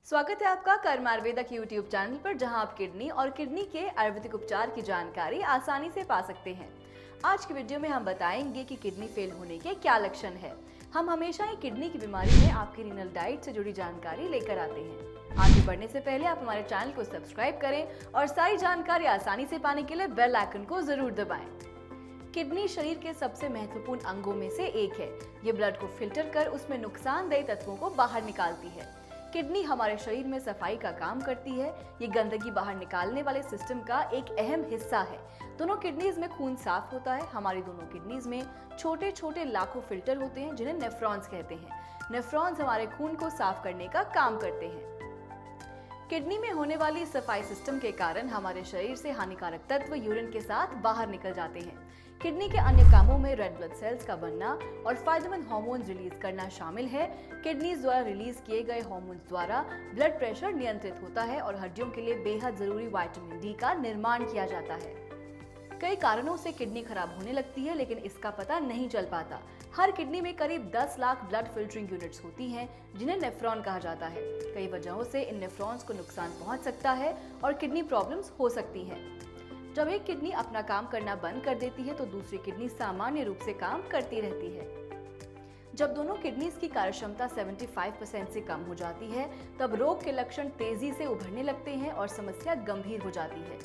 स्वागत है आपका कर्म आयुर्वेदा के यूट्यूब चैनल पर, जहां आप किडनी और किडनी के आयुर्वेदिक उपचार की जानकारी आसानी से पा सकते हैं। आज की वीडियो में हम बताएंगे कि किडनी फेल होने के क्या लक्षण है। हम हमेशा ही किडनी की बीमारी में आपकी रीनल डाइट से जुड़ी जानकारी लेकर आते हैं। आगे बढ़ने से पहले आप हमारे चैनल को सब्सक्राइब करें और सारी जानकारी आसानी से पाने के लिए बेल आइकन को जरूर दबाएं। किडनी शरीर के सबसे महत्वपूर्ण अंगों में से एक है। ये ब्लड को फिल्टर कर उसमें नुकसानदेह तत्वों को बाहर निकालती है। किडनी हमारे शरीर में सफाई का काम करती है। ये गंदगी बाहर निकालने वाले सिस्टम का एक अहम हिस्सा है। दोनों किडनीज में खून साफ होता है। हमारी दोनों किडनीज में छोटे छोटे लाखों फिल्टर होते हैं, जिन्हें नेफ्रॉन्स कहते हैं। नेफ्रॉन्स हमारे खून को साफ करने का काम करते हैं। किडनी में होने वाली सफाई सिस्टम के कारण हमारे शरीर से हानिकारक तत्व यूरिन के साथ बाहर निकल जाते हैं। किडनी के अन्य कामों में रेड ब्लड सेल्स का बनना और फायदेमंद हार्मोन्स रिलीज करना शामिल है। किडनीज द्वारा रिलीज किए गए हार्मोन्स द्वारा ब्लड प्रेशर नियंत्रित होता है और हड्डियों के लिए बेहद जरूरी विटामिन डी का निर्माण किया जाता है। कई कारणों से किडनी खराब होने लगती है, लेकिन इसका पता नहीं चल पाता। हर किडनी में करीब 10 लाख ब्लड फिल्टरिंग यूनिट्स होती हैं, जिन्हें नेफ्रॉन कहा जाता है। कई वजहों से इन नेफ्रॉन्स को नुकसान पहुंच सकता है और किडनी प्रॉब्लम्स हो सकती हैं। जब एक किडनी अपना काम करना बंद कर देती है तो दूसरी किडनी सामान्य रूप से काम करती रहती है। जब दोनों किडनीज की कार्यक्षमता 75% से कम हो जाती है, तब रोग के लक्षण तेजी से उभरने लगते हैं और समस्या गंभीर हो जाती है।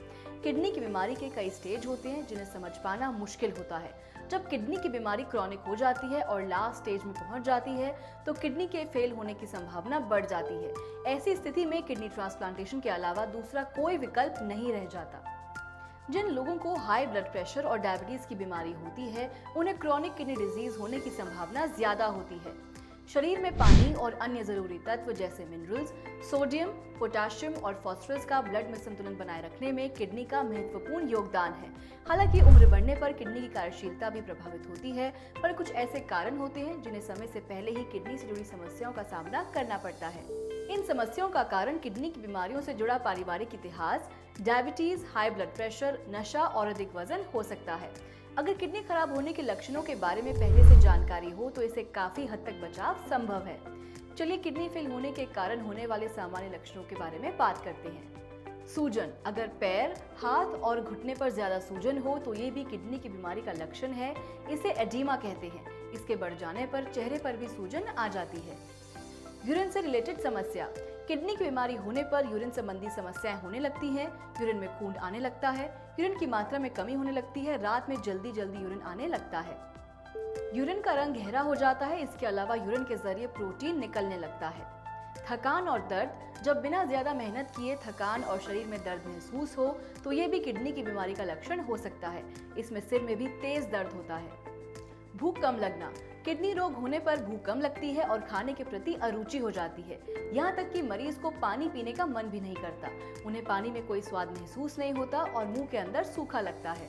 किडनी की बीमारी के कई स्टेज होते हैं, जिन्हें समझ पाना मुश्किल होता है। जब किडनी की बीमारी क्रॉनिक हो जाती है और लास्ट स्टेज में पहुंच जाती है, तो किडनी के फेल होने की संभावना बढ़ जाती है। ऐसी स्थिति में किडनी ट्रांसप्लांटेशन के अलावा दूसरा कोई विकल्प नहीं रह जाता। जिन लोगों को हाई ब्लड प्रेशर और डायबिटीज की बीमारी होती है, उन्हें क्रॉनिक किडनी डिजीज होने की संभावना ज्यादा होती है। शरीर में पानी और अन्य जरूरी तत्व जैसे मिनरल्स, सोडियम, पोटेशियम और फास्फोरस का ब्लड में संतुलन बनाए रखने में किडनी का महत्वपूर्ण योगदान है। हालांकि उम्र बढ़ने पर किडनी की कार्यशीलता भी प्रभावित होती है, पर कुछ ऐसे कारण होते हैं जिन्हें समय से पहले ही किडनी से जुड़ी समस्याओं का सामना करना पड़ता है। इन समस्याओं का कारण किडनी की बीमारियों से जुड़ा पारिवारिक इतिहास, डायबिटीज, हाई ब्लड प्रेशर, नशा और अधिक वजन हो सकता है। अगर किडनी खराब होने के लक्षणों के बारे में पहले से जानकारी हो तो इससे काफी हद तक बचाव संभव है। चलिए किडनी फेल होने के कारण होने वाले सामान्य लक्षणों के बारे में बात करते हैं। सूजन। अगर पैर, हाथ और घुटने पर ज्यादा सूजन हो तो ये भी किडनी की बीमारी का लक्षण है। इसे एडीमा कहते हैं। इसके बढ़ जाने पर चेहरे पर भी सूजन आ जाती है। यूरिन से रिलेटेड समस्या। किडनी की बीमारी होने पर यूरिन संबंधी समस्याएं होने लगती हैं। यूरिन में खून आने लगता है, यूरिन की मात्रा में कमी होने लगती है, रात में जल्दी जल्दी यूरिन आने लगता है, यूरिन का रंग गहरा हो जाता है। इसके अलावा यूरिन के जरिए प्रोटीन निकलने लगता है। थकान और दर्द। जब बिना ज्यादा मेहनत किए थकान और शरीर में दर्द महसूस हो तो ये भी किडनी की बीमारी का लक्षण हो सकता है। इसमें सिर में भी तेज दर्द होता है। भूख कम लगना। किडनी रोग होने पर भूख कम लगती है और खाने के प्रति अरुचि हो जाती है। यहाँ तक कि मरीज को पानी पीने का मन भी नहीं करता। उन्हें पानी में कोई स्वाद महसूस नहीं होता और मुंह के अंदर सूखा लगता है।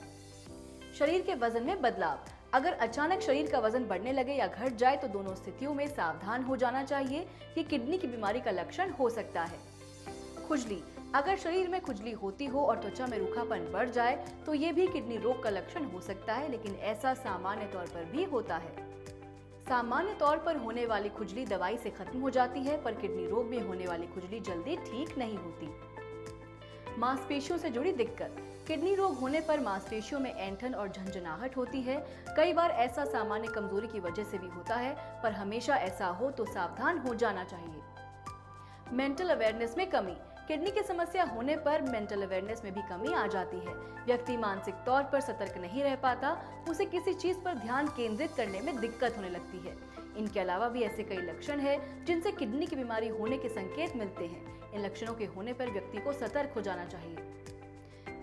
शरीर के वजन में बदलाव। अगर अचानक शरीर का वजन बढ़ने लगे या घट जाए तो दोनों स्थितियों में सावधान हो जाना चाहिए। ये किडनी की बीमारी का लक्षण हो सकता है। खुजली। अगर शरीर में खुजली होती हो और त्वचा में रूखापन बढ़ जाए तो ये भी किडनी रोग का लक्षण हो सकता है, लेकिन ऐसा सामान्य तौर पर भी होता है। सामान्य तौर पर होने वाली खुजली दवाई से खत्म हो जाती है, पर किडनी रोग में होने वाली खुजली जल्दी ठीक नहीं होती। मांसपेशियों से जुड़ी दिक्कत। किडनी रोग होने पर मांसपेशियों में ऐंठन और झंझनाहट होती है। कई बार ऐसा सामान्य कमजोरी की वजह से भी होता है, पर हमेशा ऐसा हो तो सावधान हो जाना चाहिए। मेंटल अवेयरनेस में कमी। किडनी की समस्या होने पर मेंटल अवेयरनेस में भी कमी आ जाती है। व्यक्ति मानसिक तौर पर सतर्क नहीं रह पाता, उसे किसी चीज पर ध्यान केंद्रित करने में दिक्कत होने लगती है। इनके अलावा भी ऐसे कई लक्षण हैं जिनसे किडनी की बीमारी होने के संकेत मिलते हैं। इन लक्षणों के होने पर व्यक्ति को सतर्क हो जाना चाहिए।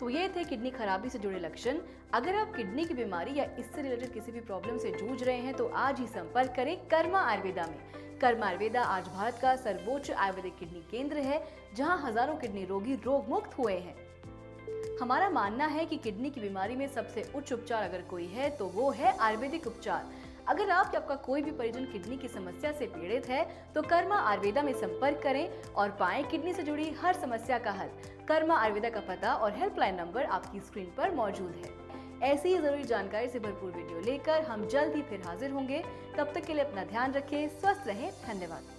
तो ये थे किडनी खराबी से जुड़े लक्षण। अगर आप किडनी की बीमारी या इससे रिलेटेड किसी भी प्रॉब्लम से जूझ रहे हैं तो आज ही संपर्क करें कर्मा आयुर्वेदा में। कर्मा आयुर्वेदा आज भारत का सर्वोच्च आयुर्वेदिक किडनी केंद्र है, जहां हजारों किडनी रोगी रोग मुक्त हुए हैं। हमारा मानना है कि किडनी की बीमारी में सबसे उच्च उपचार अगर कोई है तो वो है आयुर्वेदिक उपचार। अगर आप या आपका कोई भी परिजन किडनी की समस्या से पीड़ित है तो कर्मा आयुर्वेदा में संपर्क करें और पाएं किडनी से जुड़ी हर समस्या का हल। कर्मा आयुर्वेदा का पता और हेल्पलाइन नंबर आपकी स्क्रीन पर मौजूद है। ऐसी ही जरूरी जानकारी से भरपूर वीडियो लेकर हम जल्द ही फिर हाजिर होंगे। तब तक के लिए अपना ध्यान रखें, स्वस्थ रहें। धन्यवाद।